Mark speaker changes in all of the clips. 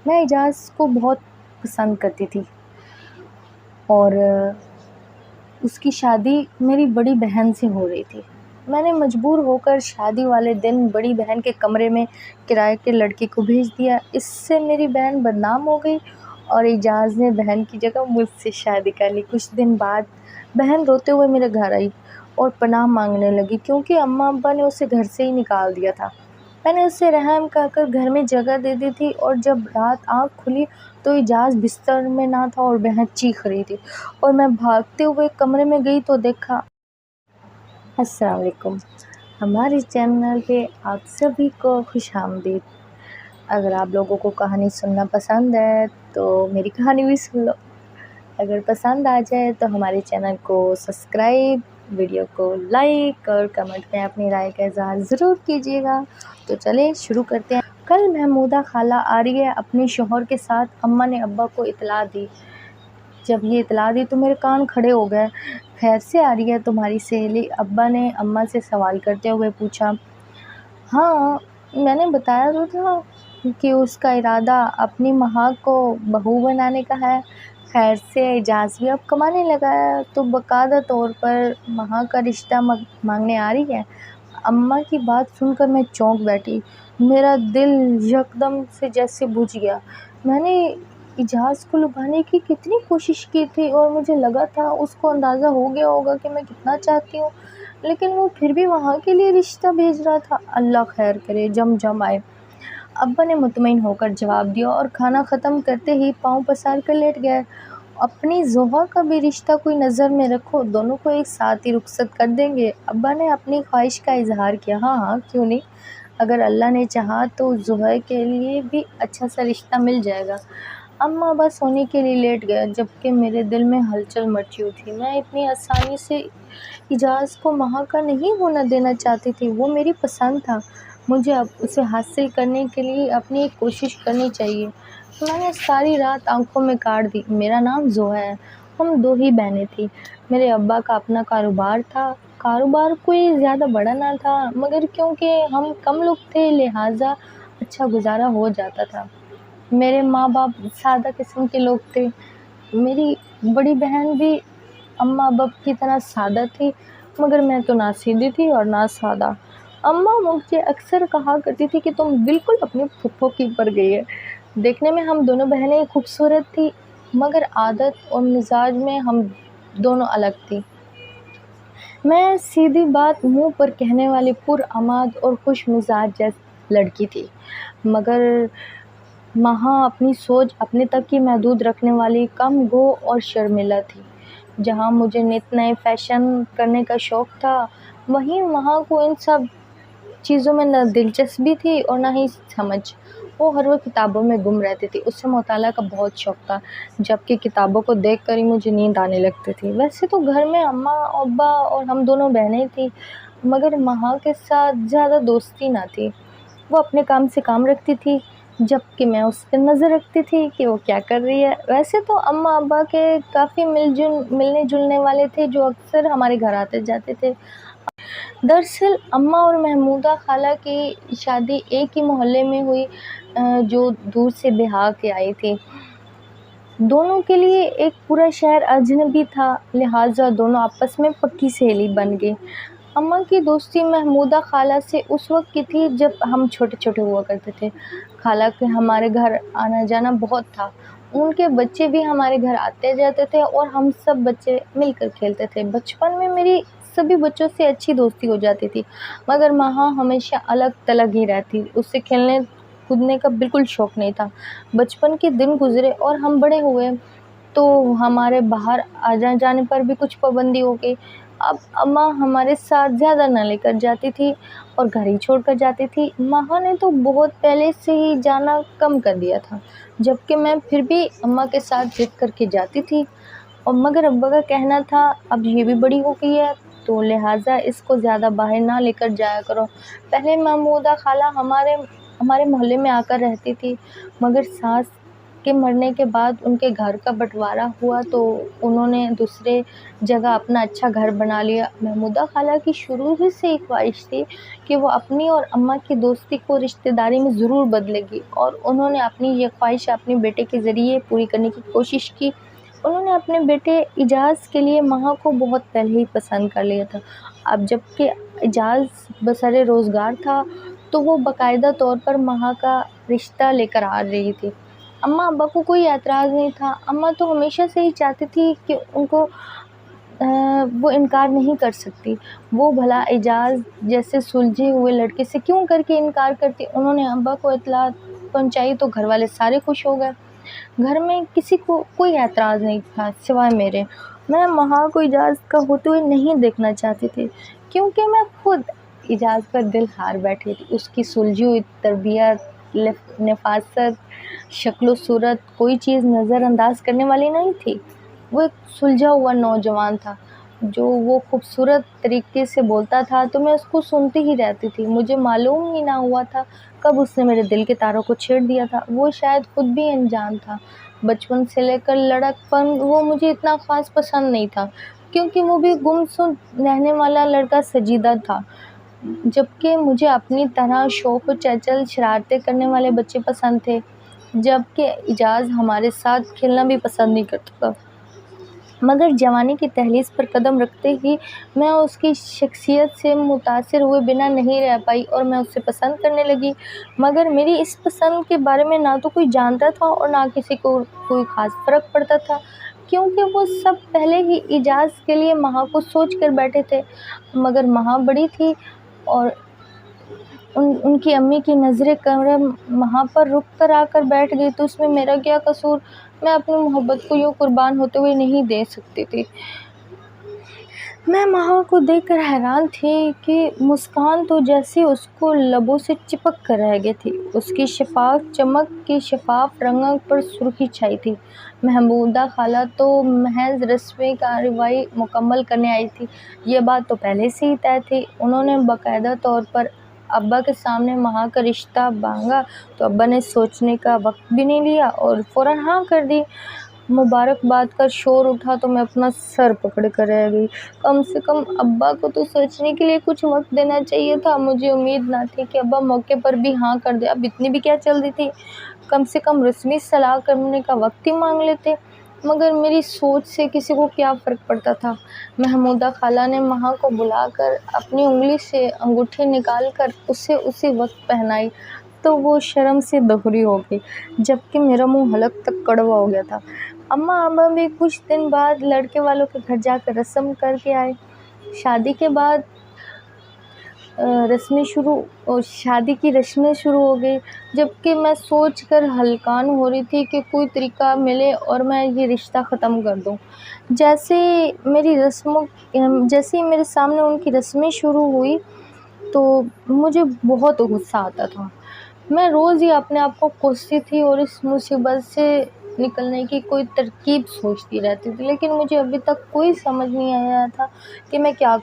Speaker 1: میں اعجاز کو بہت پسند کرتی تھی اور اس کی شادی میری بڑی بہن سے ہو رہی تھی۔ میں نے مجبور ہو کر شادی والے دن بڑی بہن کے کمرے میں کرائے کے لڑکے کو بھیج دیا۔ اس سے میری بہن بدنام ہو گئی اور اعجاز نے بہن کی جگہ مجھ سے شادی کر لی۔ کچھ دن بعد بہن روتے ہوئے میرے گھر آئی اور پناہ مانگنے لگی کیونکہ اماں ابا نے اسے گھر سے ہی نکال دیا تھا۔ میں نے اسے رحم کہہ کر گھر میں جگہ دے دی تھی اور جب رات آنکھ کھلی تو اعجاز بستر میں نہ تھا اور بہن چیخ رہی تھی اور میں بھاگتے ہوئے کمرے میں گئی تو دیکھا۔ السلام علیکم، ہمارے چینل پہ آپ سبھی کو خوش آمدید۔ اگر آپ لوگوں کو کہانی سننا پسند ہے تو میری کہانی بھی سن لو۔ اگر پسند آ جائے تو ہمارے چینل کو سبسکرائب، ویڈیو کو لائک اور کمنٹ میں اپنی رائے کا اظہار ضرور کیجیے گا۔ تو چلیں شروع کرتے ہیں۔ کل محمودہ خالہ عاریہ اپنے شوہر کے ساتھ اماں نے ابا کو اطلاع دی۔ جب یہ اطلاع دی تو میرے کان کھڑے ہو گئے۔ خیر سے عاریہ تمہاری سہیلی؟ ابا نے اماں سے سوال کرتے ہوئے پوچھا۔ ہاں، میں نے بتایا تو تھا کہ اس کا ارادہ اپنی مہا کو بہو بنانے کا ہے۔ خیر سے اعجاز بھی اب کمانے لگا ہے تو باقاعدہ طور پر مہا کا رشتہ مانگنے آ رہی ہے۔ اماں کی بات سن کر میں چونک بیٹھی۔ میرا دل یکدم سے جیسے بجھ گیا۔ میں نے اعجاز کو لبھانے کی کتنی کوشش کی تھی اور مجھے لگا تھا اس کو اندازہ ہو گیا ہوگا کہ میں کتنا چاہتی ہوں، لیکن وہ پھر بھی وہاں کے لیے رشتہ بھیج رہا تھا۔ اللہ خیر کرے، جم آئے۔ ابا نے مطمئن ہو کر جواب دیا اور کھانا ختم کرتے ہی پاؤں پسار کر لیٹ گئے۔ اپنی زوہا کا بھی رشتہ کوئی نظر میں رکھو، دونوں کو ایک ساتھ ہی رخصت کر دیں گے۔ ابا نے اپنی خواہش کا اظہار کیا۔ ہاں کیوں نہیں، اگر اللہ نے چاہا تو زوہا کے لیے بھی اچھا سا رشتہ مل جائے گا۔ اماں ابا سونے کے لیے لیٹ گئے جبکہ میرے دل میں ہلچل مچی ہوئی تھی۔ میں اتنی آسانی سے اعجاز کو مہا کا نہیں ہونا دینا چاہتی تھی۔ وہ میری پسند تھا، مجھے اب اسے حاصل کرنے کے لیے اپنی ایک کوشش کرنی چاہیے۔ میں نے ساری رات آنکھوں میں کاٹ دی۔ میرا نام زوہا ہے، ہم دو ہی بہنیں تھیں۔ میرے ابا کا اپنا کاروبار تھا۔ کاروبار کوئی زیادہ بڑا نہ تھا مگر کیونکہ ہم کم لوگ تھے لہٰذا اچھا گزارا ہو جاتا تھا۔ میرے ماں باپ سادہ قسم کے لوگ تھے۔ میری بڑی بہن بھی اماں ابا کی طرح سادہ تھی مگر میں تو نہ سیدھی تھی اور نہ سادہ۔ اماں مجھے اکثر کہا کرتی تھی کہ تم بالکل اپنی پھپھو کی پر گئی ہے۔ دیکھنے میں ہم دونوں بہنیں خوبصورت تھیں مگر عادت اور مزاج میں ہم دونوں الگ تھیں۔ میں سیدھی بات منہ پر کہنے والی پرعماد اور خوش مزاج لڑکی تھی مگر مہا اپنی سوچ اپنے تک ہی محدود رکھنے والی کم گو اور شرمیلا تھی۔ جہاں مجھے نت نئے فیشن کرنے کا شوق تھا وہیں مہا کو ان سب چیزوں میں نہ دلچسپی تھی اور نہ ہی سمجھ۔ وہ ہر وقت کتابوں میں گم رہتی تھی۔ اسے مطالعہ کا بہت شوق تھا جبکہ کتابوں کو دیکھ کر ہی مجھے نیند آنے لگتی تھی۔ ویسے تو گھر میں اماں ابا اور ہم دونوں بہنیں تھیں مگر مہا کے ساتھ زیادہ دوستی نہ تھی۔ وہ اپنے کام سے کام رکھتی تھی جبکہ میں اس پہ نظر رکھتی تھی کہ وہ کیا کر رہی ہے۔ ویسے تو اماں ابا کے کافی ملنے جلنے والے تھے جو اکثر ہمارے گھر آتے جاتے تھے۔ دراصل اماں اور محمودہ خالہ کی شادی ایک ہی محلے میں ہوئی جو دور سے بہا کے آئی تھی۔ دونوں کے لیے ایک پورا شہر اجنبی تھا لہٰذا دونوں آپس میں پکی سہیلی بن گئی۔ اماں کی دوستی محمودہ خالہ سے اس وقت کی تھی جب ہم چھوٹے چھوٹے ہوا کرتے تھے۔ خالہ کے ہمارے گھر آنا جانا بہت تھا، ان کے بچے بھی ہمارے گھر آتے جاتے تھے اور ہم سب بچے مل کر کھیلتے تھے۔ بچپن میں میری سبھی بچوں سے اچھی دوستی ہو جاتی تھی مگر مہا ہمیشہ الگ تلگ ہی رہتی۔ اسے کھیلنے کودنے کا بالکل شوق نہیں تھا۔ بچپن کے دن گزرے اور ہم بڑے ہوئے تو ہمارے باہر آ جانے پر بھی کچھ پابندی ہو گئی۔ اب اماں ہمارے ساتھ زیادہ نہ لے کر جاتی تھی اور گھر ہی چھوڑ کر جاتی تھی۔ مہا نے تو بہت پہلے سے ہی جانا کم کر دیا تھا جبکہ میں پھر بھی اماں کے ساتھ ضد کر کے جاتی تھی اور مگر ابا کا کہنا تھا اب یہ بھی بڑی ہو گئی ہے تو لہٰذا اس کو زیادہ باہر نہ لے کر جایا کرو۔ پہلے محمودہ خالہ ہمارے محلے میں آ کر رہتی تھی مگر ساس کے مرنے کے بعد ان کے گھر کا بٹوارا ہوا تو انہوں نے دوسرے جگہ اپنا اچھا گھر بنا لیا۔ محمودہ خالہ کی شروع ہی سے ایک خواہش تھی کہ وہ اپنی اور اماں کی دوستی کو رشتہ داری میں ضرور بدلے گی، اور انہوں نے اپنی یہ خواہش اپنے بیٹے کے ذریعے پوری کرنے کی کوشش کی۔ انہوں نے اپنے بیٹے اعجاز کے لیے مہا کو بہت پہلے ہی پسند کر لیا تھا۔ اب جب کہ اعجاز بسر روزگار تھا تو وہ باقاعدہ طور پر مہا کا رشتہ لے کر آ رہی تھی۔ اماں ابا کو کوئی اعتراض نہیں تھا۔ اماں تو ہمیشہ سے ہی چاہتی تھی کہ ان کو وہ انکار نہیں کر سکتی، وہ بھلا اعجاز جیسے سلجھے ہوئے لڑکے سے کیوں کر کے انکار کرتی۔ انہوں نے ابا کو اطلاع پہنچائی تو گھر والے سارے خوش ہو گئے۔ گھر میں کسی کو کوئی اعتراض نہیں تھا سوائے میرے۔ میں مہا کو اعجاز کا ہوتے ہوئے نہیں دیکھنا چاہتی تھی، کیونکہ میں خود اعجاز پر دل ہار بیٹھی تھی۔ اس کی سلجھی ہوئی تربیت، نفاست، شکل و صورت کوئی چیز نظر انداز کرنے والی نہیں تھی۔ وہ ایک سلجھا ہوا نوجوان تھا۔ جو وہ خوبصورت طریقے سے بولتا تھا تو میں اس کو سنتی ہی رہتی تھی۔ مجھے معلوم ہی نہ ہوا تھا کب اس نے میرے دل کے تاروں کو چھیڑ دیا تھا۔ وہ شاید خود بھی انجان تھا۔ بچپن سے لے کر لڑک پن وہ مجھے اتنا خاص پسند نہیں تھا، کیونکہ وہ بھی گمسم رہنے والا لڑکا سنجیدہ تھا، جبکہ مجھے اپنی طرح شوخ و چنچل شرارتیں کرنے والے بچے پسند تھے، جبکہ اعجاز ہمارے ساتھ کھیلنا بھی پسند نہیں کرتا تھا۔ مگر جوانی کی دہلیز پر قدم رکھتے ہی میں اس کی شخصیت سے متاثر ہوئے بنا نہیں رہ پائی اور میں اسے پسند کرنے لگی۔ مگر میری اس پسند کے بارے میں نہ تو کوئی جانتا تھا اور نہ کسی کو کوئی خاص فرق پڑتا تھا، کیونکہ وہ سب پہلے ہی اعجاز کے لیے مہا کو سوچ کر بیٹھے تھے۔ مگر مہا بڑی تھی اور ان کی امی کی نظر کرم مہا پر رک کر آ کر بیٹھ گئی تو اس میں میرا کیا قصور؟ میں اپنی محبت کو یوں قربان ہوتے ہوئے نہیں دے سکتی تھی۔ میں مہا کو دیکھ کر حیران تھی کہ مسکان تو جیسے اس کو لبوں سے چپک کر رہ گئی تھی۔ اس کی شفاف چمک کی شفاف رنگوں پر سرخی چھائی تھی۔ محمودہ خالہ تو محض رسم کارروائی مکمل کرنے آئی تھی، یہ بات تو پہلے سے ہی طے تھی۔ انہوں نے باقاعدہ طور پر ابا کے سامنے مہا کا رشتہ مانگا تو ابا نے سوچنے کا وقت بھی نہیں لیا اور فوراً ہاں کر دی۔ مبارکباد کا شور اٹھا تو میں اپنا سر پکڑ کر رہ گئی۔ کم سے کم ابا کو تو سوچنے کے لیے کچھ وقت دینا چاہیے تھا۔ مجھے امید نہ تھی کہ ابا موقع پر بھی ہاں کر دے۔ اب اتنی بھی کیا جلدی تھی، کم سے کم رسمی صلاح کرنے کا وقت ہی مانگ لیتے۔ مگر میری سوچ سے کسی کو کیا فرق پڑتا تھا۔ محمودہ خالہ نے مہا کو بلا کر اپنی انگلی سے انگوٹھی نکال کر اسے اسی وقت پہنائی تو وہ شرم سے دوہری ہو گئی، جبکہ میرا منہ حلق تک کڑوا ہو گیا تھا۔ اماں ابا بھی کچھ دن بعد لڑکے والوں کے گھر جا کر رسم کر کے آئے۔ شادی کے بعد شادی کی رسمیں شروع ہو گئی، جبکہ میں سوچ کر ہلکان ہو رہی تھی کہ کوئی طریقہ ملے اور میں یہ رشتہ ختم کر دوں۔ جیسے ہی میرے سامنے ان کی رسمیں شروع ہوئی تو مجھے بہت غصہ آتا تھا۔ میں روز ہی اپنے آپ کو کوستی تھی اور اس مصیبت سے نکلنے کی کوئی ترکیب سوچتی رہتی تھی، لیکن مجھے ابھی تک کوئی سمجھ نہیں آیا تھا کہ میں کیا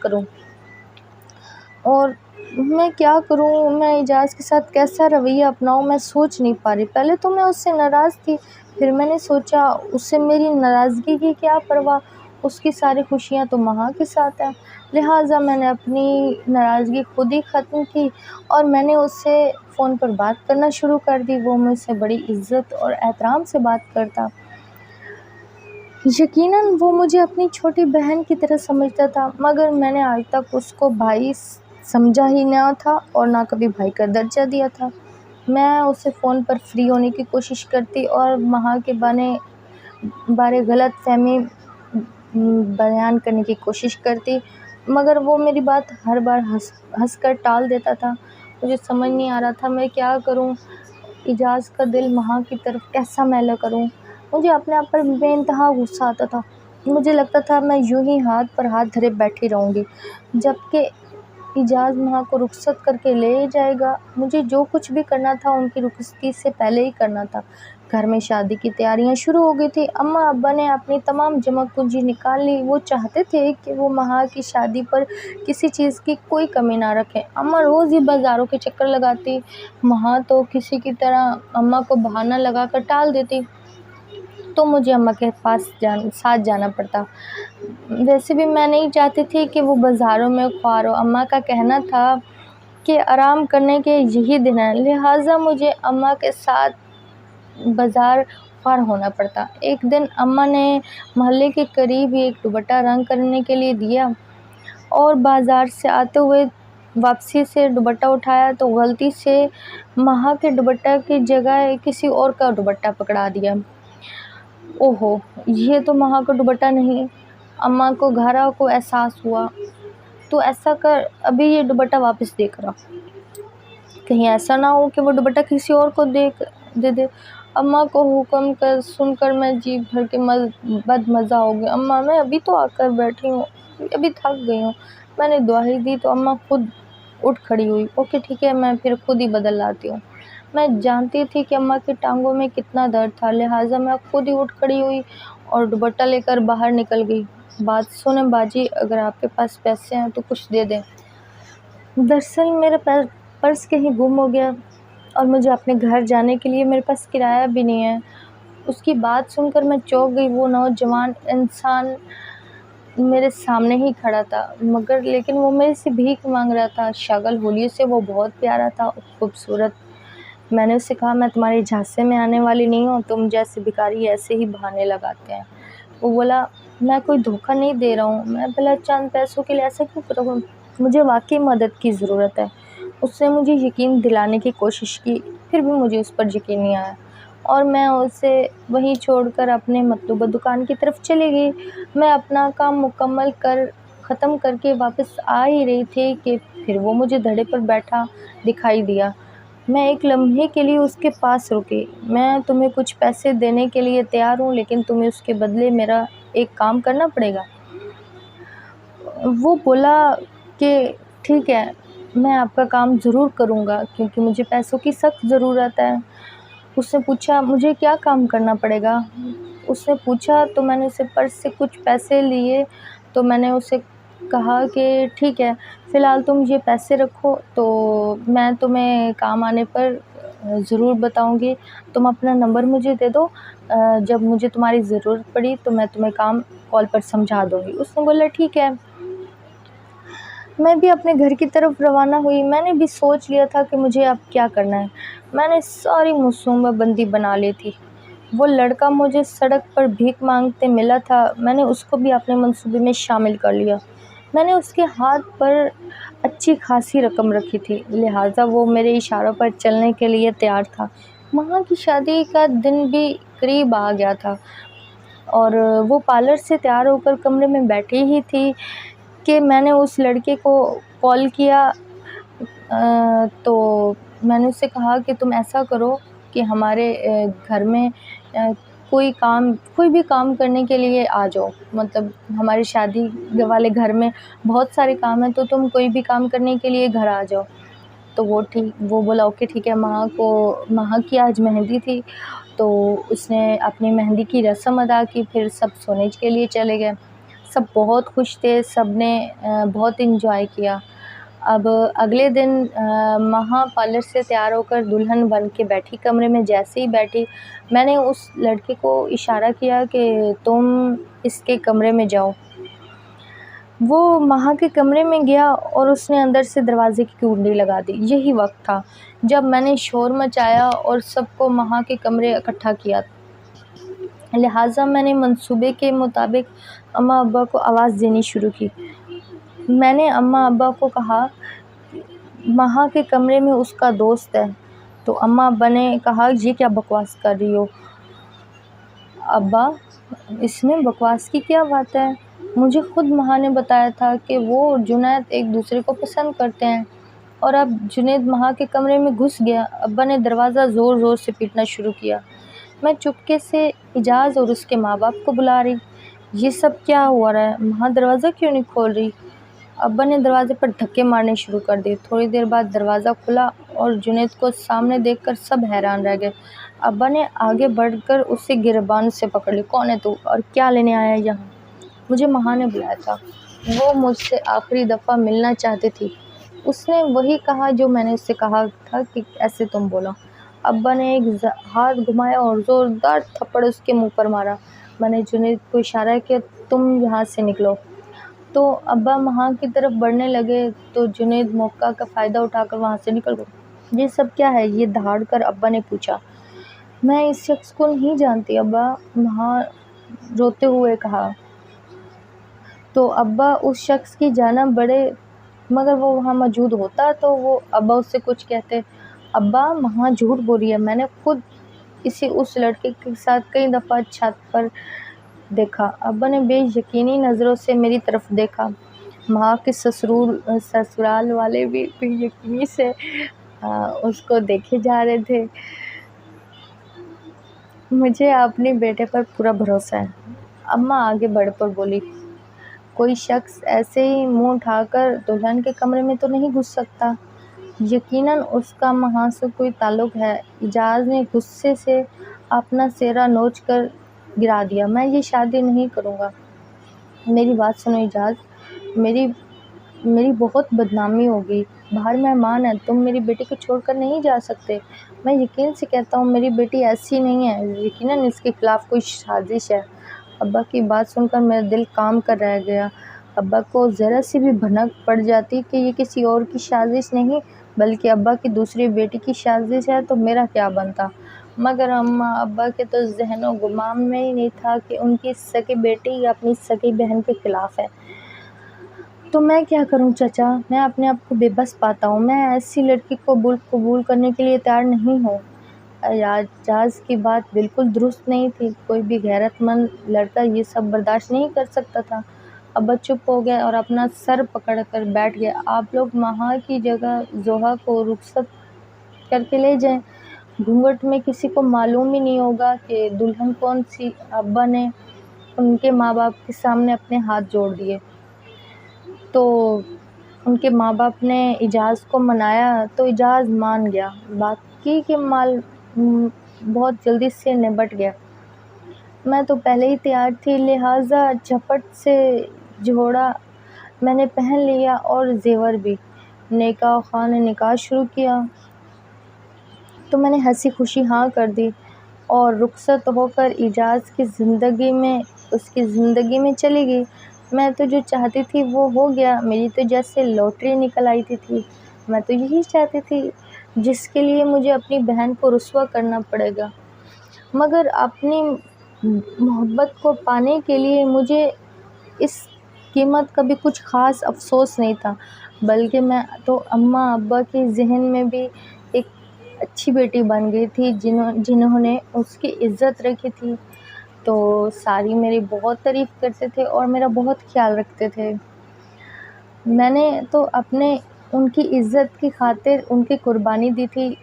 Speaker 1: کروں میں اعجاز کے ساتھ کیسا رویہ اپناؤں۔ میں سوچ نہیں پا رہی۔ پہلے تو میں اس سے ناراض تھی، پھر میں نے سوچا اسے میری ناراضگی کی کیا پرواہ، اس کی ساری خوشیاں تو مہا کے ساتھ ہیں۔ لہٰذا میں نے اپنی ناراضگی خود ہی ختم کی اور میں نے اس سے فون پر بات کرنا شروع کر دی۔ وہ مجھ سے بڑی عزت اور احترام سے بات کرتا۔ یقیناً وہ مجھے اپنی چھوٹی بہن کی طرح سمجھتا تھا، مگر میں نے آج تک اس کو بھائی سمجھا ہی نہ تھا اور نہ کبھی بھائی کا درجہ دیا تھا۔ میں اسے فون پر فری ہونے کی کوشش کرتی اور مہا کے بارے غلط فہمی بیان کرنے کی کوشش کرتی، مگر وہ میری بات ہر بار ہنس کر ٹال دیتا تھا۔ مجھے سمجھ نہیں آ رہا تھا میں کیا کروں، اعجاز کا دل مہا کی طرف کیسا میلا کروں۔ مجھے اپنے آپ پر بے انتہا غصہ آتا تھا۔ مجھے لگتا تھا میں یوں ہی ہاتھ پر ہاتھ دھرے بیٹھی رہوں گی، جبکہ اعجاز مہا کو رخصت کر کے لے جائے گا۔ مجھے جو کچھ بھی کرنا تھا ان کی رخصتی سے پہلے ہی کرنا تھا۔ گھر میں شادی کی تیاریاں شروع ہو گئی تھیں۔ اماں ابا نے اپنی تمام جمع پونجی نکال لی۔ وہ چاہتے تھے کہ وہ مہا کی شادی پر کسی چیز کی کوئی کمی نہ رکھیں۔ اماں روز ہی بازاروں کے چکر لگاتی، مہا تو کسی کی طرح اماں کو بہانہ لگا کر ٹال دیتی۔ تو مجھے اماں کے ساتھ جانا پڑتا۔ ویسے بھی میں نہیں چاہتی تھی کہ وہ بازاروں میں خوار ہو۔ اماں کا کہنا تھا کہ آرام کرنے کے یہی دن ہیں، لہٰذا مجھے اماں کے ساتھ بازار خوار ہونا پڑتا۔ ایک دن اماں نے محلے کے قریب ہی ایک دوپٹہ رنگ کرنے کے لیے دیا اور بازار سے آتے ہوئے واپسی سے دوپٹہ اٹھایا تو غلطی سے مہا کے دوپٹہ کی جگہ کسی اور کا دوپٹہ پکڑا دیا۔ اوہو، یہ تو مہا کا دوپٹہ نہیں۔ اماں کو گھارا کو احساس ہوا۔ تو ایسا کر، ابھی یہ دوپٹہ واپس دے کر آ، کہیں ایسا نہ ہو کہ وہ دوپٹہ کسی اور کو دے دے۔ اماں کو حکم سن کر میں جی بھر کے بد مزہ ہو گیا۔ اماں، میں ابھی تو آ کر بیٹھی ہوں، ابھی تھک گئی ہوں۔ میں نے دعائی دی تو اماں خود اٹھ کھڑی ہوئی۔ اوکے ٹھیک ہے، میں پھر خود ہی بدل لاتی ہوں۔ میں جانتی تھی کہ اماں کی ٹانگوں میں کتنا درد تھا، لہٰذا میں خود ہی اٹھ کھڑی ہوئی اور دوپٹہ لے کر باہر نکل گئی۔ بات سنیں باجی، اگر آپ کے پاس پیسے ہیں تو کچھ دے دیں۔ دراصل میرا پرس کہیں گم ہو گیا اور مجھے اپنے گھر جانے کے لیے میرے پاس کرایہ بھی نہیں ہے۔ اس کی بات سن کر میں چونک گئی۔ وہ نوجوان انسان میرے سامنے ہی کھڑا تھا، لیکن وہ میرے سے بھیک مانگ رہا تھا۔ شکل حلیے سے وہ بہت پیارا تھا اور خوبصورت۔ میں نے اسے کہا، میں تمہارے جھانسے میں آنے والی نہیں ہوں، تم جیسے بھکاری ایسے ہی بہانے لگاتے ہیں۔ وہ بولا، میں کوئی دھوکہ نہیں دے رہا ہوں، میں بھلا چند پیسوں کے لیے ایسا کیوں کروں، مجھے واقعی مدد کی ضرورت ہے۔ اس نے مجھے یقین دلانے کی کوشش کی، پھر بھی مجھے اس پر یقین نہیں آیا اور میں اسے وہیں چھوڑ کر اپنے مطلوبہ دکان کی طرف چلی گئی۔ میں اپنا کام ختم کر کے واپس آ ہی رہی تھی کہ پھر وہ مجھے دھڑے پر بیٹھا دکھائی دیا۔ میں ایک لمحے کے لیے اس کے پاس رکی۔ میں تمہیں کچھ پیسے دینے کے لیے تیار ہوں، لیکن تمہیں اس کے بدلے میرا ایک کام کرنا پڑے گا۔ وہ بولا کہ ٹھیک ہے، میں آپ کا کام ضرور کروں گا کیونکہ مجھے پیسوں کی سخت ضرورت ہے۔ اس نے پوچھا، مجھے کیا کام کرنا پڑے گا؟ اس نے پوچھا تو میں نے اسے پرس سے کچھ پیسے لیے تو میں نے اسے کہا کہ ٹھیک ہے، فی الحال تم یہ پیسے رکھو، تو میں تمہیں کام آنے پر ضرور بتاؤں گی۔ تم اپنا نمبر مجھے دے دو، جب مجھے تمہاری ضرورت پڑی تو میں تمہیں کام کال پر سمجھا دوں گی۔ اس نے بولا ٹھیک ہے۔ میں بھی اپنے گھر کی طرف روانہ ہوئی۔ میں نے بھی سوچ لیا تھا کہ مجھے اب کیا کرنا ہے۔ میں نے ساری منصوبہ بندی بنا لی تھی۔ وہ لڑکا مجھے سڑک پر بھیک مانگتے ملا تھا، میں نے اس کو بھی اپنے منصوبے میں شامل کر لیا۔ میں نے اس کے ہاتھ پر اچھی خاصی رقم رکھی تھی، لہٰذا وہ میرے اشاروں پر چلنے کے لیے تیار تھا۔ مہا کی شادی کا دن بھی قریب آ گیا تھا اور وہ پارلر سے تیار ہو کر کمرے میں بیٹھی ہی تھی کہ میں نے اس لڑکے کو کال کیا۔ تو میں نے اسے کہا کہ تم ایسا کرو کہ ہمارے گھر میں کوئی بھی کام کرنے کے لیے آ جاؤ، مطلب ہماری شادی والے گھر میں بہت سارے کام ہیں، تو تم کوئی بھی کام کرنے کے لیے گھر آ جاؤ۔ تو وہ بولا اوکے ٹھیک ہے۔ مہا کی آج مہندی تھی تو اس نے اپنی مہندی کی رسم ادا کی، پھر سب سونے کے لیے چلے گئے۔ سب بہت خوش تھے، سب نے بہت انجوائے کیا۔ اب اگلے دن مہا پارلر سے تیار ہو کر دلہن بن کے بیٹھی کمرے میں۔ جیسے ہی بیٹھی، میں نے اس لڑکے کو اشارہ کیا کہ تم اس کے کمرے میں جاؤ۔ وہ مہا کے کمرے میں گیا اور اس نے اندر سے دروازے کی کنڈی لگا دی۔ یہی وقت تھا جب میں نے شور مچایا اور سب کو مہا کے کمرے اکٹھا کیا، لہٰذا میں نے منصوبے کے مطابق اماں ابا کو آواز دینی شروع کی۔ میں نے اماں ابا کو کہا مہا کے کمرے میں اس کا دوست ہے، تو اماں ابا نے کہا یہ کیا بکواس کر رہی ہو؟ ابا، اس میں بکواس کی کیا بات ہے؟ مجھے خود مہا نے بتایا تھا کہ وہ اور جنید ایک دوسرے کو پسند کرتے ہیں، اور اب جنید مہا کے کمرے میں گھس گیا۔ ابا نے دروازہ زور زور سے پیٹنا شروع کیا۔ میں چپکے سے اعجاز اور اس کے ماں باپ کو بلا رہی۔ یہ سب کیا ہو رہا ہے؟ مہا دروازہ کیوں نہیں کھول رہی؟ ابا نے دروازے پر دھکے مارنے شروع کر دیے۔ تھوڑی دیر بعد دروازہ کھلا اور جنید کو سامنے دیکھ کر سب حیران رہ گئے۔ ابا نے آگے بڑھ کر اسے گریبان سے پکڑ لی۔ کون ہے تو اور کیا لینے آیا ہے یہاں؟ مجھے مہا نے بلایا تھا، وہ مجھ سے آخری دفعہ ملنا چاہتی تھی۔ اس نے وہی کہا جو میں نے اس سے کہا تھا کہ ایسے تم بولو۔ ابا نے ایک ہاتھ گھمایا اور زوردار تھپڑ اس کے منہ پر مارا۔ میں نے جنید کو اشارہ کیا، تم یہاں سے نکلو۔ تو ابا وہاں کی طرف بڑھنے لگے تو جنید موقع کا فائدہ اٹھا کر وہاں سے نکل گیا۔ یہ سب کیا ہے؟ یہ دھاڑ کر ابا نے پوچھا۔ میں اس شخص کو نہیں جانتی ابا، وہاں روتے ہوئے کہا۔ تو ابا اس شخص کی جانب بڑھے، مگر وہ وہاں موجود ہوتا تو وہ ابا اس سے کچھ کہتے۔ ابا وہاں جھوٹ بول رہی ہے، میں نے خود اسے اس لڑکے کے ساتھ کئی دفعہ چھت پر دیکھا۔ ابا نے بے یقینی نظروں سے میری طرف دیکھا۔ وہاں کے سسرال والے بھی بے یقینی سے اس کو دیکھے جا رہے تھے۔ مجھے اپنے بیٹے پر پورا بھروسہ ہے، اماں آگے بڑھ کر بولی۔ کوئی شخص ایسے ہی منہ اٹھا کر دلہن کے کمرے میں تو نہیں گھس سکتا، یقیناً اس کا وہاں سے کوئی تعلق ہے۔ اعجاز نے غصے سے اپنا چہرہ نوچ کر گرا دیا۔ میں یہ شادی نہیں کروں گا۔ میری بات سنو اعجاز، میری بہت بدنامی ہوگی، باہر مہمان ہیں، تم میری بیٹی کو چھوڑ کر نہیں جا سکتے۔ میں یقین سے کہتا ہوں میری بیٹی ایسی نہیں ہے، یقیناً اس کے خلاف کوئی سازش ہے۔ ابا کی بات سن کر میرا دل کام کر رہ گیا۔ ابا کو ذرا سی بھی بھنک پڑ جاتی کہ یہ کسی اور کی سازش نہیں بلکہ ابا کی دوسری بیٹی کی سازش ہے تو میرا کیا بنتا؟ مگر اماں ابا کے تو ذہن و گمان میں ہی نہیں تھا کہ ان کی سکی بیٹی اپنی سکی بہن کے خلاف ہے۔ تو میں کیا کروں چچا؟ میں اپنے آپ کو بے بس پاتا ہوں۔ میں ایسی لڑکی کو قبول کرنے کے لیے تیار نہیں ہوں۔ اعجاز کی بات بالکل درست نہیں تھی، کوئی بھی غیرت مند لڑکا یہ سب برداشت نہیں کر سکتا تھا۔ ابا چپ ہو گئے اور اپنا سر پکڑ کر بیٹھ گئے۔ آپ لوگ وہاں کی جگہ زوہا کو رخصت کر کے لے جائیں، گھونگھٹ میں کسی کو معلوم ہی نہیں ہوگا کہ دلہن کون سی۔ ابا نے ان کے ماں باپ کے سامنے اپنے ہاتھ جوڑ دیے۔ تو ان کے ماں باپ نے اعجاز کو منایا تو اعجاز مان گیا، باقی کے مال بہت جلدی سے نبٹ گیا۔ میں تو پہلے ہی تیار تھی، لہٰذا جھپٹ سے جوڑا میں نے پہن لیا اور زیور بھی۔ نکاح خواہ نے نکاح شروع کیا تو میں نے ہنسی خوشی ہاں کر دی اور رخصت ہو کر اعجاز کی زندگی میں اس کی زندگی میں چلی گئی۔ میں تو جو چاہتی تھی وہ ہو گیا، میری تو جیسے لاٹری نکل آئی تھی۔ میں تو یہی چاہتی تھی جس کے لیے مجھے اپنی بہن کو رسوا کرنا پڑے گا، مگر اپنی محبت کو پانے کے لیے مجھے اس قیمت کا بھی کچھ خاص افسوس نہیں تھا، بلکہ میں تو اماں ابا کے ذہن میں بھی ایک اچھی بیٹی بن گئی تھی جنہوں نے اس کی عزت رکھی تھی۔ تو ساری میری بہت تعریف کرتے تھے اور میرا بہت خیال رکھتے تھے۔ میں نے تو ان کی عزت کی خاطر ان کی قربانی دی تھی۔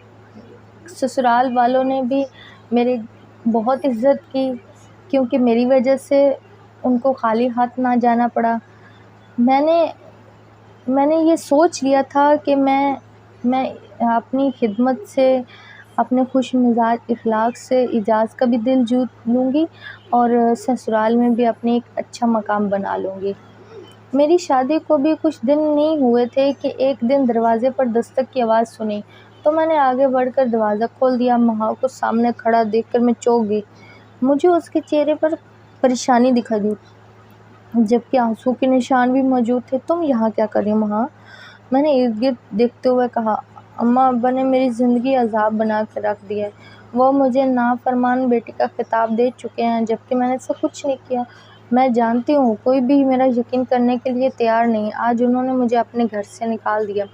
Speaker 1: سسرال والوں نے بھی میری بہت عزت کی کیونکہ میری وجہ سے ان کو خالی ہاتھ نہ جانا پڑا۔ میں نے یہ سوچ لیا تھا کہ میں اپنی خدمت سے، اپنے خوش مزاج اخلاق سے اعجاز کا بھی دل جیت لوں گی اور سسرال میں بھی اپنے ایک اچھا مقام بنا لوں گی۔ میری شادی کو بھی کچھ دن نہیں ہوئے تھے کہ ایک دن دروازے پر دستک کی آواز سنی تو میں نے آگے بڑھ کر دروازہ کھول دیا۔ مہا کو سامنے کھڑا دیکھ کر میں چونک گئی۔ مجھے اس کے چہرے پر پریشانی دکھائی دی جبکہ آنسو کے نشان بھی موجود تھے۔ تم یہاں کیا کر رہی مہا؟ میں نے ارد گرد دیکھتے ہوئے کہا۔ اماں ابا نے میری زندگی عذاب بنا کر رکھ دی ہے، وہ مجھے نافرمان بیٹی کا خطاب دے چکے ہیں جبکہ میں نے ایسا کچھ نہیں کیا۔ میں جانتی ہوں کوئی بھی میرا یقین کرنے کے لیے تیار نہیں۔ آج انہوں نے مجھے اپنے گھر سے نکال دیا،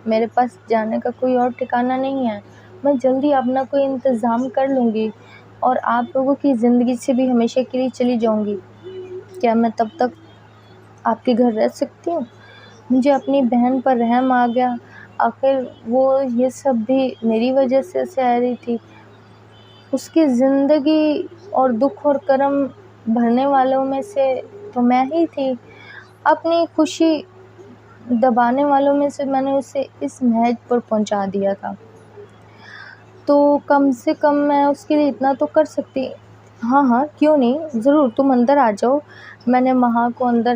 Speaker 1: میرے پاس جانے کا کوئی اور ٹھکانہ نہیں ہے۔ میں جلدی اپنا کوئی انتظام کر لوں گی اور آپ لوگوں کی زندگی سے بھی ہمیشہ کے لیے چلی جاؤں گی۔ کیا میں تب تک آپ کے گھر رہ سکتی ہوں؟ مجھے اپنی بہن پر رحم آ گیا، آخر وہ یہ سب بھی میری وجہ سے سہ رہی تھی۔ اس کی زندگی اور دکھ اور کرم بھرنے والوں میں سے تو میں ہی تھی، اپنی خوشی دبانے والوں میں سے میں نے اسے اس محض پر پہنچا دیا تھا، تو کم سے کم میں اس کے لیے اتنا تو کر سکتی۔ ہاں کیوں نہیں، ضرور، تم اندر آ جاؤ۔ میں نے مہا کو اندر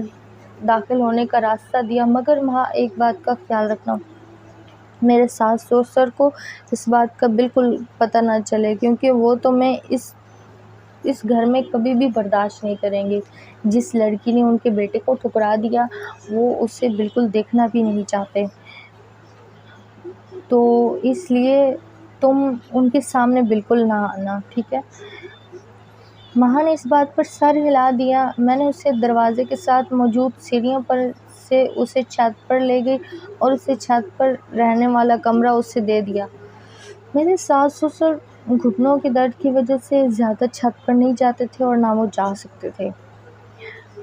Speaker 1: داخل ہونے کا راستہ دیا، مگر مہا ایک بات کا خیال رکھنا، میرے ساس سسر کو اس بات کا بالکل پتہ نہ چلے، کیونکہ وہ تو میں اس گھر میں کبھی بھی برداشت نہیں کریں گے۔ جس لڑکی نے ان کے بیٹے کو ٹھکرا دیا وہ اسے بالکل دیکھنا بھی نہیں چاہتے، تو اس لیے تم ان کے سامنے بالکل نہ آنا، ٹھیک ہے؟ ماں نے اس بات پر سر ہلا دیا۔ میں نے اسے دروازے کے ساتھ موجود سیڑھیوں پر سے اسے چھت پر لے گئی اور اسے چھت پر رہنے والا کمرہ اسے دے دیا۔ میرے ساس سسر گھٹنوں کے درد کی وجہ سے زیادہ چھت پر نہیں جاتے تھے اور نہ وہ جا سکتے تھے،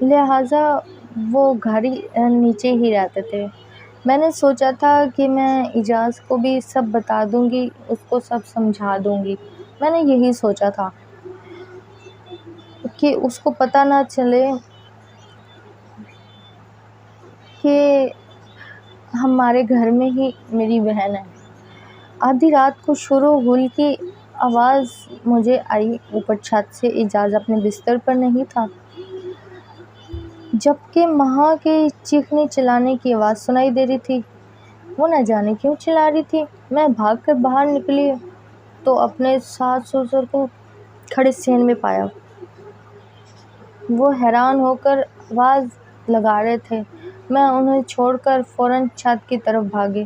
Speaker 1: لہٰذا وہ گھر نیچے ہی رہتے تھے۔ میں نے سوچا تھا کہ میں اعجاز کو بھی سب بتا دوں گی، اس کو سب سمجھا دوں گی۔ میں نے یہی سوچا تھا کہ اس کو پتہ نہ چلے کہ ہمارے گھر میں ہی میری بہن ہے۔ آدھی رات کو شور و غل کی آواز مجھے آئی اوپر چھت سے۔ اعجاز اپنے بستر پر نہیں تھا، جبکہ ماں کے چیخنے چلانے کی آواز سنائی دے رہی تھی۔ وہ نہ جانے کیوں چلا رہی تھی۔ میں بھاگ کر باہر نکلی تو اپنے ساس سسر کو کھڑے صحن میں پایا۔ وہ حیران ہو کر آواز لگا رہے تھے۔ میں انہیں چھوڑ کر فوراً چھت کی طرف بھاگی۔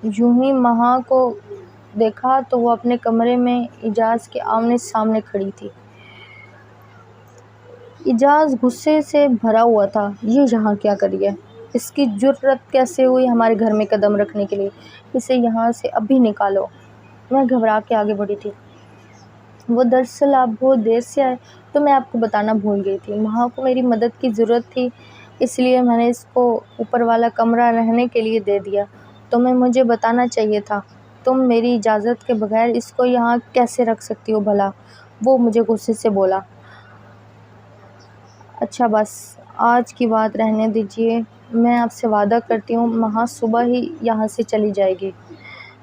Speaker 1: یوں ہی ماں کو دیکھا تو وہ اپنے کمرے میں اعجاز کے آمنے سامنے کھڑی تھی۔ اعجاز غصے سے بھرا ہوا تھا۔ یہ یہاں کیا کر رہی ہے؟ اس کی جرأت کیسے ہوئی ہمارے گھر میں قدم رکھنے کے لیے؟ اسے یہاں سے ابھی نکالو۔ میں گھبرا کے آگے بڑھی تھی۔ وہ دراصل آپ بہت دیر سے آئے تو میں آپ کو بتانا بھول گئی تھی۔ ماں کو میری مدد کی ضرورت تھی، اس لیے میں نے اس کو اوپر والا کمرہ رہنے کے لیے دے دیا۔ تمہیں مجھے بتانا چاہیے تھا۔ تم میری اجازت کے بغیر اس کو یہاں کیسے رکھ سکتی ہو بھلا؟ وہ مجھے غصے سے بولا۔ اچھا بس آج کی بات رہنے دیجیے، میں آپ سے وعدہ کرتی ہوں ماں صبح ہی یہاں سے چلی جائے گی۔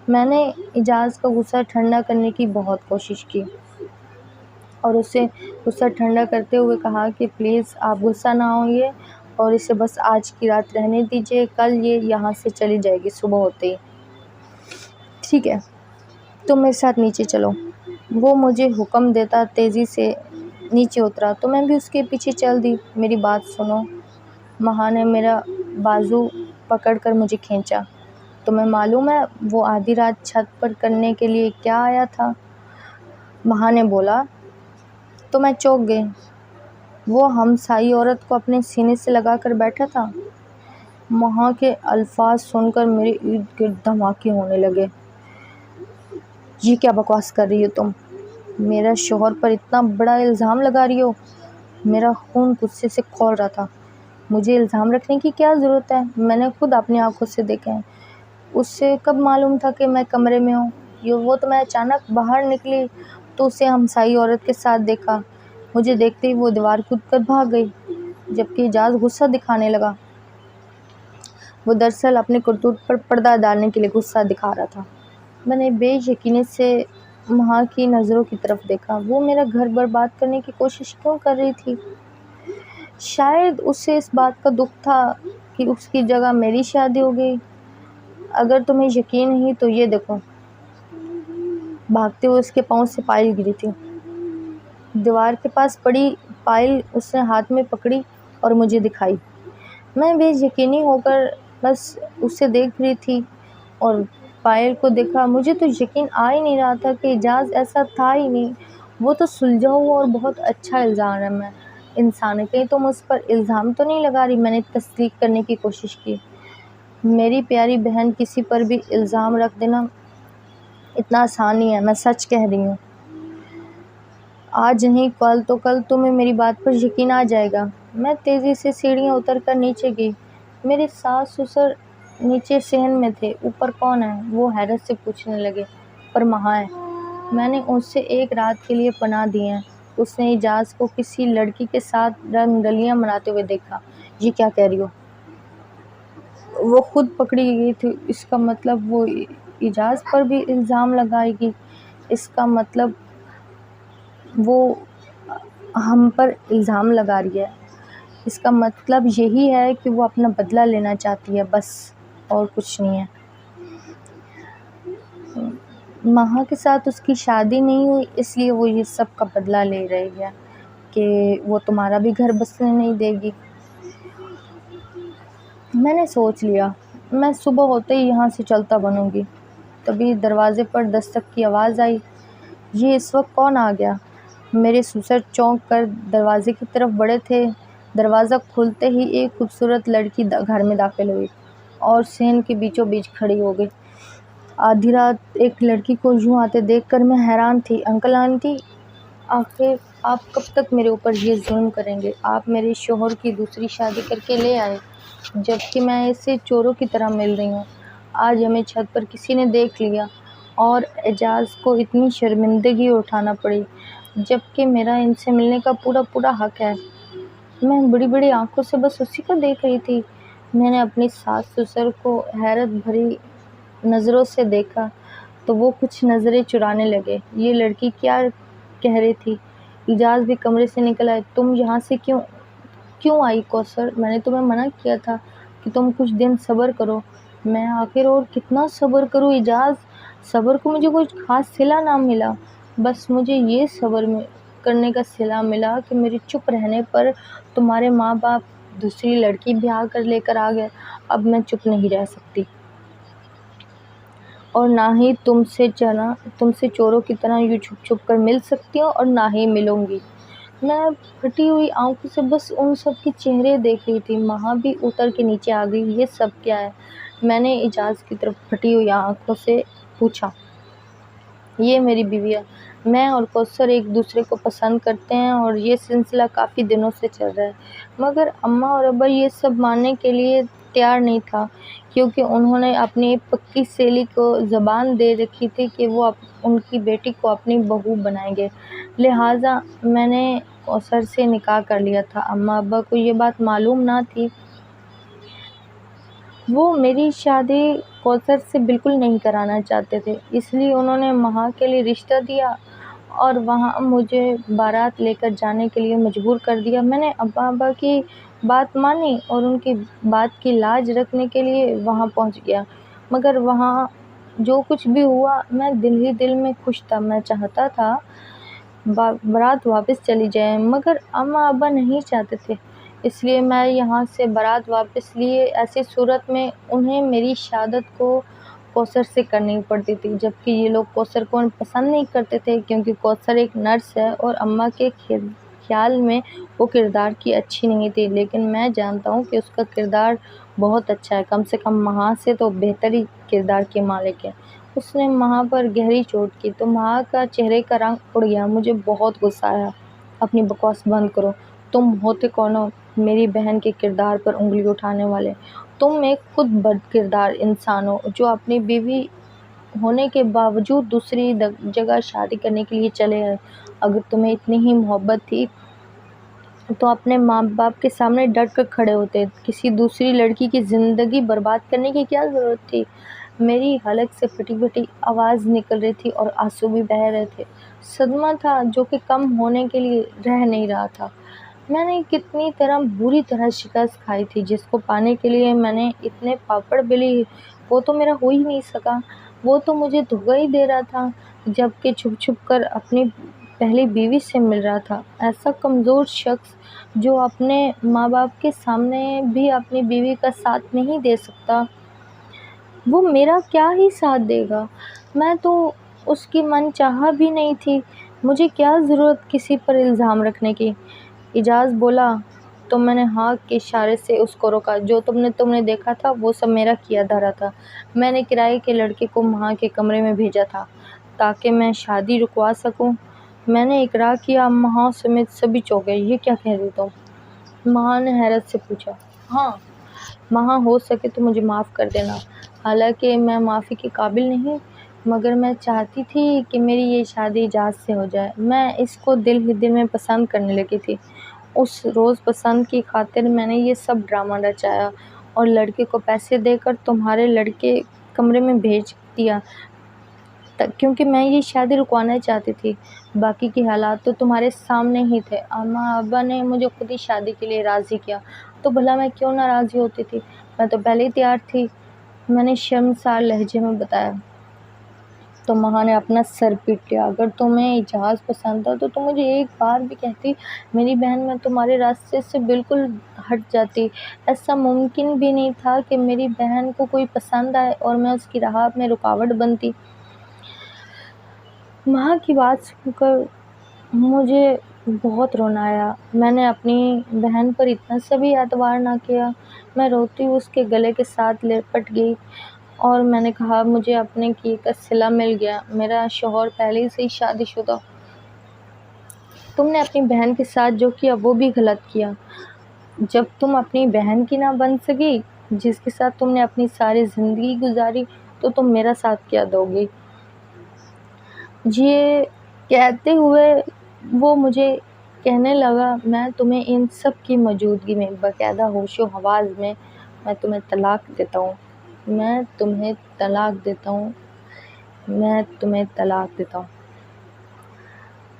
Speaker 1: میں نے اعجاز کا غصہ ٹھنڈا کرنے کی بہت کوشش کی اور اسے غصہ ٹھنڈا کرتے ہوئے کہا کہ پلیز آپ غصہ نہ ہوئیے اور اسے بس آج کی رات رہنے دیجیے، کل یہ یہاں سے چلی جائے گی صبح ہوتے ہی۔ ٹھیک ہے، تم میرے ساتھ نیچے چلو۔ وہ مجھے حکم دیتا تیزی سے نیچے اترا تو میں بھی اس کے پیچھے چل دی۔ میری بات سنو۔ ماں نے میرا بازو پکڑ کر مجھے کھینچا۔ تمہیں معلوم ہے وہ آدھی رات چھت پر کرنے کے لیے کیا آیا تھا؟ ماں نے بولا تو میں چونک گئی۔ وہ ہمسائی عورت کو اپنے سینے سے لگا کر بیٹھا تھا۔ ماں کے الفاظ سن کر میرے ارد گرد دھماکے ہونے لگے۔ یہ کیا بکواس کر رہی ہو تم؟ میرا شوہر پر اتنا بڑا الزام لگا رہی ہو؟ میرا خون غصے سے کھول رہا تھا۔ مجھے الزام رکھنے کی کیا ضرورت ہے؟ میں نے خود اپنی آنکھوں سے دیکھا ہے۔ اسے کب معلوم تھا کہ میں کمرے میں ہوں؟ وہ تو میں اچانک باہر نکلی تو اسے ہمسائی عورت کے ساتھ دیکھا۔ مجھے دیکھتے ہی وہ دیوار کود کر بھاگ گئی، جبکہ اعجاز غصہ دکھانے لگا۔ وہ دراصل اپنے کرتوت پر پردہ ڈالنے کے لیے غصہ دکھا رہا تھا۔ میں نے بے یقینی سے ماں کی نظروں کی طرف دیکھا۔ وہ میرا گھر برباد کرنے کی کوشش کیوں کر رہی تھی؟ شاید اسے اس بات کا دکھ تھا کہ اس کی جگہ میری شادی ہو گئی۔ اگر تمہیں یقین نہیں تو یہ دیکھو۔ بھاگتے ہوئے اس کے پاؤں سے پائل گری تھی۔ دیوار کے پاس پڑی پائل اس نے ہاتھ میں پکڑی اور مجھے دکھائی۔ میں بے یقینی ہو کر بس اسے دیکھ رہی تھی اور پائل کو دیکھا۔ مجھے تو یقین آ ہی نہیں رہا تھا کہ اعجاز ایسا تھا ہی نہیں۔ وہ تو سلجھا ہوا اور بہت اچھا انسان ہے، کہیں تم اس پر الزام تو نہیں لگا رہی؟ میں نے تصدیق کرنے کی کوشش کی۔ میری پیاری بہن، کسی پر بھی الزام رکھ دینا اتنا آسان نہیں ہے، میں سچ کہہ رہی ہوں۔ آج نہیں کل تو کل تمہیں میری بات پر یقین آ جائے گا۔ میں تیزی سے سیڑھیاں اتر کر نیچے گئی۔ میرے ساس سسر نیچے صحن میں تھے۔ اوپر کون ہے؟ وہ حیرت سے پوچھنے لگے۔ اوپر ماں ہے۔ میں نے اسے ایک رات کے لیے پناہ دی ہے۔ اس نے اعجاز کو کسی لڑکی کے ساتھ رنگلیاں مناتے ہوئے دیکھا۔ یہ کیا کہہ رہی ہو؟ وہ خود پکڑی گئی تھی، اس کا مطلب وہ اعجاز پر بھی الزام لگائے گی؟ اس کا مطلب وہ ہم پر الزام لگا رہی ہے؟ اس کا مطلب یہی ہے کہ وہ اپنا بدلہ لینا چاہتی ہے، بس اور کچھ نہیں ہے۔ مہا کے ساتھ اس کی شادی نہیں ہوئی، اس لیے وہ یہ سب کا بدلہ لے رہی ہے کہ وہ تمہارا بھی گھر بسنے نہیں دے گی۔ میں نے سوچ لیا میں صبح ہوتے ہی یہاں سے چلتا بنوں گی۔ تبھی دروازے پر دستک کی آواز آئی۔ یہ اس وقت کون آ گیا؟ میرے سسر چونک کر دروازے کی طرف بڑھے تھے۔ دروازہ کھلتے ہی ایک خوبصورت لڑکی گھر میں داخل ہوئی اور صحن کے بیچوں بیچ کھڑی ہو گئی۔ آدھی رات ایک لڑکی کو یوں آتے دیکھ کر میں حیران تھی۔ انکل آنٹی، آخر آپ کب تک میرے اوپر یہ ظلم کریں گے؟ آپ میرے شوہر کی دوسری شادی کر کے لے آئے، جبکہ میں اسے چوروں کی طرح مل رہی ہوں۔ آج ہمیں چھت پر کسی نے دیکھ لیا اور اعجاز کو اتنی شرمندگی اٹھانا پڑی، جبکہ میرا ان سے ملنے کا پورا حق ہے۔ میں بڑی بڑی آنکھوں سے بس اسی کو دیکھ رہی تھی۔ میں نے اپنی ساس سسر کو حیرت بھری نظروں سے دیکھا تو وہ کچھ نظریں چرانے لگے۔ یہ لڑکی کیا کہہ رہی تھی؟ اعجاز بھی کمرے سے نکل آئے۔ تم یہاں سے کیوں آئی کوثر؟ میں نے تمہیں منع کیا تھا کہ تم کچھ دن صبر کرو۔ میں آخر اور کتنا صبر کروں اعجاز؟ صبر کو مجھے کچھ خاص صلہ نہ ملا، بس مجھے یہ صبر کرنے کا صلہ ملا کہ میرے چپ رہنے پر تمہارے ماں باپ دوسری لڑکی بیاہ کر لے کر آ گئے۔ اب میں چپ نہیں رہ سکتی اور نہ ہی تم سے چوروں کی طرح یوں چھپ کر مل سکتی ہوں اور نہ ہی ملوں گی۔ میں پھٹی ہوئی آنکھوں سے بس ان سب کے چہرے دیکھ رہی تھی۔ ماں بھی اتر کے نیچے آ گئی۔ یہ سب کیا ہے؟ میں نے اعجاز کی طرف پھٹی ہوئی آنکھوں سے پوچھا۔ یہ میری بیوی ہے۔ میں اور کوثر ایک دوسرے کو پسند کرتے ہیں اور یہ سلسلہ کافی دنوں سے چل رہا ہے، مگر اماں اور ابا یہ سب ماننے کے لیے تیار نہیں تھا، کیونکہ انہوں نے اپنی پکی سہیلی کو زبان دے رکھی تھی کہ وہ ان کی بیٹی کو اپنی بہو بنائیں گے۔ لہٰذا میں نے کوثر سے نکاح کر لیا تھا۔ اماں ابا کو یہ بات معلوم نہ تھی۔ وہ میری شادی کوثر سے بالکل نہیں کرانا چاہتے تھے، اس لیے انہوں نے مہا کے لیے رشتہ دیا اور وہاں مجھے بارات لے کر جانے کے لیے مجبور کر دیا۔ میں نے ابا کی بات مانی اور ان کی بات کی لاج رکھنے کے لیے وہاں پہنچ گیا، مگر وہاں جو کچھ بھی ہوا میں دل ہی دل میں خوش تھا۔ میں چاہتا تھا بارات واپس چلی جائے، مگر اماں ابا نہیں چاہتے تھے، اس لیے میں یہاں سے بارات واپس لیے۔ ایسی صورت میں انہیں میری شادت کو کوثر سے کرنی پڑتی تھی، جبکہ یہ لوگ کوثر کو پسند نہیں کرتے تھے، کیونکہ کوثر ایک نرس ہے اور اماں کے خیال میں وہ کردار کی اچھی نہیں تھی، لیکن میں جانتا ہوں کہ اس کا کردار بہت اچھا ہے، کم سے کم مہا سے تو بہتر ہی کردار کی مالک ہے۔ اس نے مہا پر گہری چوٹ کی تو مہا کا چہرے کا رنگ اڑ گیا۔ مجھے بہت غصہ آیا۔ اپنی بکواس بند کرو۔ تم ہوتے کون ہو میری بہن کے کردار پر انگلی اٹھانے والے؟ تم ایک خود بد کردار انسان ہو جو اپنی بیوی ہونے کے باوجود دوسری جگہ شادی کرنے کے لیے چلے آئے۔ اگر تمہیں اتنی ہی محبت تھی تو اپنے ماں باپ کے سامنے ڈٹ کر کھڑے ہوتے۔ کسی دوسری لڑکی کی زندگی برباد کرنے کی کیا ضرورت تھی؟ میری حلق سے پھٹی پھٹی آواز نکل رہی تھی اور آنسو بھی بہہ رہے تھے۔ صدمہ تھا جو کہ کم ہونے کے لیے رہ نہیں رہا تھا۔ میں نے کتنی بری طرح شکست کھائی تھی، جس کو پانے کے لیے میں نے اتنے پاپڑ بیلی، وہ تو میرا ہو ہی نہیں سکا۔ وہ تو مجھے دھوکہ ہی دے رہا تھا، جبکہ چھپ کر اپنی پہلی بیوی سے مل رہا تھا۔ ایسا کمزور شخص جو اپنے ماں باپ کے سامنے بھی اپنی بیوی کا ساتھ نہیں دے سکتا، وہ میرا کیا ہی ساتھ دے گا؟ میں تو اس کی من چاہا بھی نہیں تھی، مجھے کیا ضرورت کسی پر الزام رکھنے کی؟ اعجاز بولا تو میں نے ہاں کے اشارے سے اس کو روکا۔ جو تم نے دیکھا تھا وہ سب میرا کیا دھرا تھا۔ میں نے کرائے کے لڑکے کو مہا کے کمرے میں بھیجا تھا تاکہ میں شادی رکوا سکوں۔ میں نے اقرار کیا۔ مہا سمیت سبھی چونک گئے۔ یہ کیا کہہ رہی تم؟ مہا نے حیرت سے پوچھا۔ ہاں مہا، ہو سکے تو مجھے معاف کر دینا۔ حالانکہ میں معافی کے قابل نہیں، مگر میں چاہتی تھی کہ میری یہ شادی اعجاز سے ہو جائے۔ میں اس کو دل ہی دل میں پسند کرنے لگی تھی۔ اس روز پسند کی خاطر میں نے یہ سب ڈرامہ رچایا اور لڑکے کو پیسے دے کر تمہارے لڑکے کمرے میں بھیج دیا، کیونکہ میں یہ شادی رکوانا چاہتی تھی۔ باقی کے حالات تو تمہارے سامنے ہی تھے۔ اماں ابا نے مجھے خود ہی شادی کے لیے راضی کیا، تو بھلا میں کیوں نہ راضی ہوتی تھی؟ میں تو پہلے ہی تیار تھی، میں نے شرمسار لہجے میں بتایا۔ تو ماں نے اپنا سر پیٹ لیا، اگر تمہیں اعجاز پسند تھا تو تم مجھے ایک بار بھی کہتی، میری بہن میں تمہارے راستے سے بالکل ہٹ جاتی۔ ایسا ممکن بھی نہیں تھا کہ میری بہن کو کوئی پسند آئے اور میں اس کی راہ میں رکاوٹ بنتی۔ ماں کی بات سن کر مجھے بہت رونا آیا۔ میں نے اپنی بہن پر اتنا سا بھی اعتبار نہ کیا۔ میں روتی ہوئی اس کے گلے کے ساتھ لپٹ گئی اور میں نے کہا، مجھے اپنے کیے کا صلہ مل گیا، میرا شوہر پہلے سے ہی شادی شدہ۔ تم نے اپنی بہن کے ساتھ جو کیا وہ بھی غلط کیا۔ جب تم اپنی بہن کی نہ بن سکی جس کے ساتھ تم نے اپنی ساری زندگی گزاری تو تم میرا ساتھ کیا دو گی؟ یہ کہتے ہوئے وہ مجھے کہنے لگا، میں تمہیں ان سب کی موجودگی میں باقاعدہ ہوش و حواس میں تمہیں طلاق دیتا ہوں، میں تمہیں طلاق دیتا ہوں، میں تمہیں طلاق دیتا ہوں۔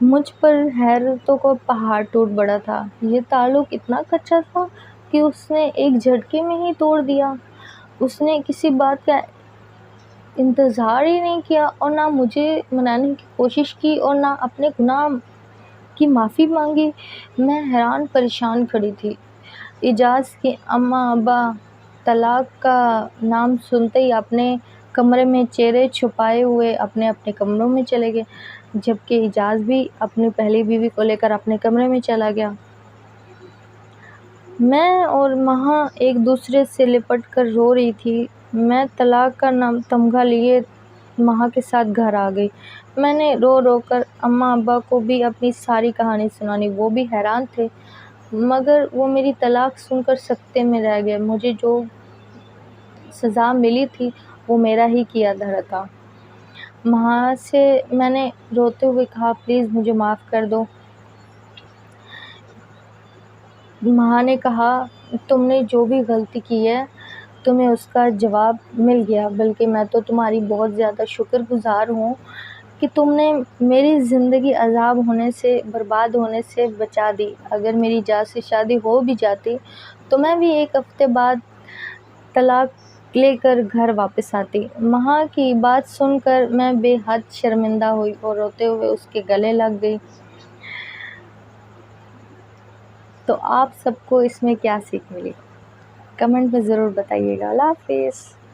Speaker 1: مجھ پر حیرتوں کا پہاڑ ٹوٹ پڑا تھا۔ یہ تعلق اتنا کچا تھا کہ اس نے ایک جھٹکے میں ہی توڑ دیا۔ اس نے کسی بات کا انتظار ہی نہیں کیا اور نہ مجھے منانے کی کوشش کی اور نہ اپنے گناہ کی معافی مانگی۔ میں حیران پریشان کھڑی تھی۔ اعجاز کے اماں ابا طلاق کا نام سنتے ہی اپنے کمرے میں چہرے چھپائے ہوئے اپنے اپنے کمروں میں چلے گئے، جبکہ اعجاز بھی اپنی پہلی بیوی کو لے کر اپنے کمرے میں چلا گیا۔ میں اور ماں ایک دوسرے سے لپٹ کر رو رہی تھی۔ میں طلاق کا تمغہ لیے ماں کے ساتھ گھر آ گئی۔ میں نے رو رو کر اماں ابا کو بھی اپنی ساری کہانی سنانی۔ وہ بھی حیران تھے، مگر وہ میری طلاق سن کر سکتے میں رہ گئے۔ مجھے جو سزا ملی تھی وہ میرا ہی کیا دھرا تھا۔ ماں سے میں نے روتے ہوئے کہا، پلیز مجھے معاف کر دو۔ ماں نے کہا، تم نے جو بھی غلطی کی ہے تمہیں اس کا جواب مل گیا، بلکہ میں تو تمہاری بہت زیادہ شکر گزار ہوں کہ تم نے میری زندگی عذاب ہونے سے، برباد ہونے سے بچا دی۔ اگر میری اعجاز سے شادی ہو بھی جاتی تو میں بھی ایک ہفتے بعد طلاق لے کر گھر واپس آتی۔ ماں کی بات سن کر میں بے حد شرمندہ ہوئی اور روتے ہوئے اس کے گلے لگ گئی۔ تو آپ سب کو اس میں کیا سیکھ ملی؟ کمنٹ میں ضرور بتائیے گا۔ اللہ حافظ۔